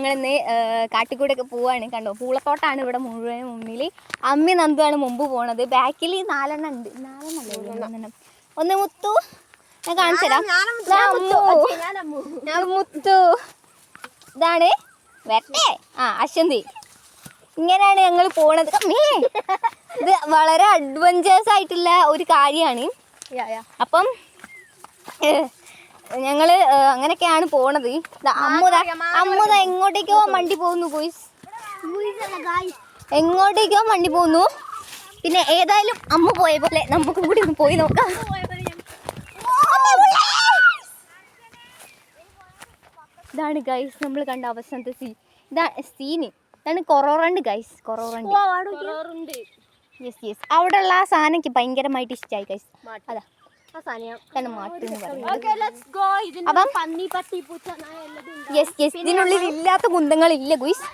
ഞങ്ങളിന്ന് കാട്ടിക്കൂടെ ഒക്കെ പോവാണ്. കണ്ടോ, പൂളത്തോട്ടാണ് ഇവിടെ മുഴുവൻ. മുന്നിൽ അമ്മി നന്ദുവാണ് മുമ്പ് പോണത്. ബാക്കിൽ 4 ഉണ്ട്. 4 ഒന്ന് മുത്തു, ഞാൻ കാണിച്ചു തരാം. മുത്തു ഇതാണ് വരട്ടെ. അശ്വന്തി. ഇങ്ങനെയാണ് ഞങ്ങൾ പോണത്. ഇത് വളരെ അഡ്വഞ്ചേഴ്സ് ആയിട്ടുള്ള ഒരു കാര്യമാണ്. അപ്പം ഞങ്ങള് അങ്ങനെയൊക്കെയാണ് പോണത്. അമ്മുത എങ്ങോട്ടേക്കോ മണ്ടി പോകുന്നു. എങ്ങോട്ടേക്കോ മണ്ടി പോകുന്നു. പിന്നെ ഏതായാലും അമ്മ പോയ പോലെ നമുക്കും കൂടി ഒന്ന് പോയി നോക്കാം. ഇതാണ് ഗൈസ് നമ്മൾ കണ്ട അവസാനത്തെ സീന്. ഇതാണ് കൊറോറണ്ട് ഗൈസ്. കൊറോറണ്ട്. യെസ്. അവിടെ ഉള്ള ആ സാധനം എനിക്ക് ഭയങ്കരമായിട്ട് ഇഷ്ടമായി ഗൈസ്. അതാ ഇതിനുള്ളിൽ ഇല്ലാത്ത കുന്തങ്ങളില്ല ഗുയ്സ്.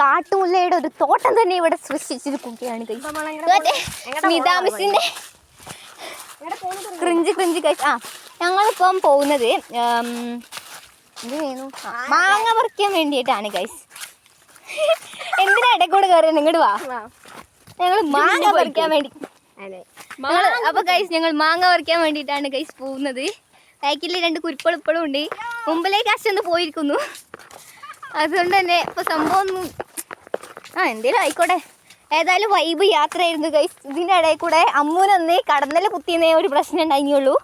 കാട്ടുമുല്ലയുടെ ഒരു തോട്ടം തന്നെ ഇവിടെ സൃഷ്ടിച്ചിരിക്കുകയാണ് മിതാമിസിന്റെ ക്രിഞ്ച് ഗൈസ്. ഞങ്ങളിപ്പം പോകുന്നത് മാങ്ങ പറിക്കാൻ വേണ്ടിയിട്ടാണ് ഗൈസ്. എന്തിനാ ഇടക്കൂടെ കയറി? ഇങ്ങോട്ട് വാ. ഞങ്ങൾ മാങ്ങ പറിക്കാൻ വേണ്ടി. അപ്പൊ ഗൈസ് ഞങ്ങൾ മാങ്ങ പറിക്കാൻ വേണ്ടിയിട്ടാണ് ഗൈസ് പോകുന്നത്. ബാക്കിൽ 2 കുരുക്കൾ ഇപ്പോഴും ഉണ്ട്. മുമ്പിലേക്ക് അശ്വന്ത് പോയിരിക്കുന്നു. അതുകൊണ്ട് തന്നെ ഇപ്പൊ സംഭവം ഒന്നും എന്തേലും ആയിക്കോട്ടെ. ഏതായാലും വൈബ് യാത്രയായിരുന്നു ഗൈസ്. ഇതിൻ്റെ ഇടയിൽ കൂടെ അമ്മൂനൊന്ന് കടന്നല് കുത്തിയെന്നേ ഒരു പ്രശ്നം ഉണ്ടായിരുന്നുള്ളൂ.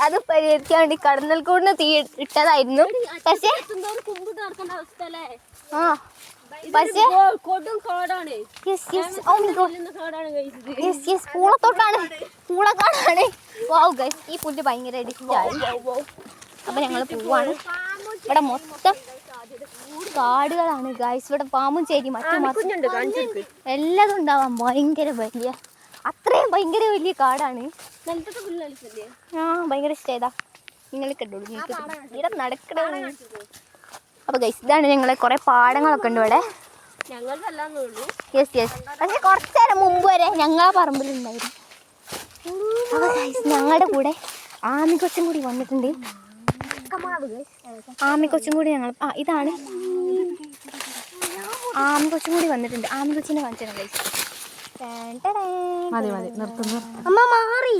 അത് പരിഹരിക്കാൻ വേണ്ടി കടന്നൽക്കൂടിന് തീ ഇട്ടതായിരുന്നു. പൂളത്തോട്ടാണ്. പൂളക്കാടാണ്. വാവ് ഗൈസ്, ഈ പുല്ല് ഭയങ്കര ഇഷ്ടമായി. അപ്പൊ ഞങ്ങൾ പോവാണ്. ഇവിടെ മൊത്തം കാടുകളാണ് ഗൈസ്. ഇവിടെ പാമ്പും ചേരി എല്ലാതും ഉണ്ടാവാം. ഭയങ്കര വലിയ കാടാണ്. ഭയങ്കര ഇഷ്ടേതാ നിങ്ങൾ കണ്ടോളൂ. ഇവിടെ നടക്കണ. അപ്പൊ ഗൈസ് ഇതാണ് ഞങ്ങളെ കുറെ പാടങ്ങളൊക്കെ ഉണ്ട് ഇവിടെ. യെസ്. പക്ഷെ കുറച്ചേരം മുമ്പ് വരെ ഞങ്ങളെ പറമ്പിലുണ്ടായിരുന്നു. അപ്പൊ ഗൈസ് ഞങ്ങളുടെ കൂടെ ആമിക്കൊച്ചും കൂടി വന്നിട്ടുണ്ട്. ആമിക്കൊച്ചും കൂടി ഞങ്ങൾ ഇതാണ് ആമിക്കൊച്ചും കൂടി വന്നിട്ടുണ്ട്. ആമിക്കൊച്ചിനെ കാണിച്ചു ഗൈസ്. അമ്മ മാറി.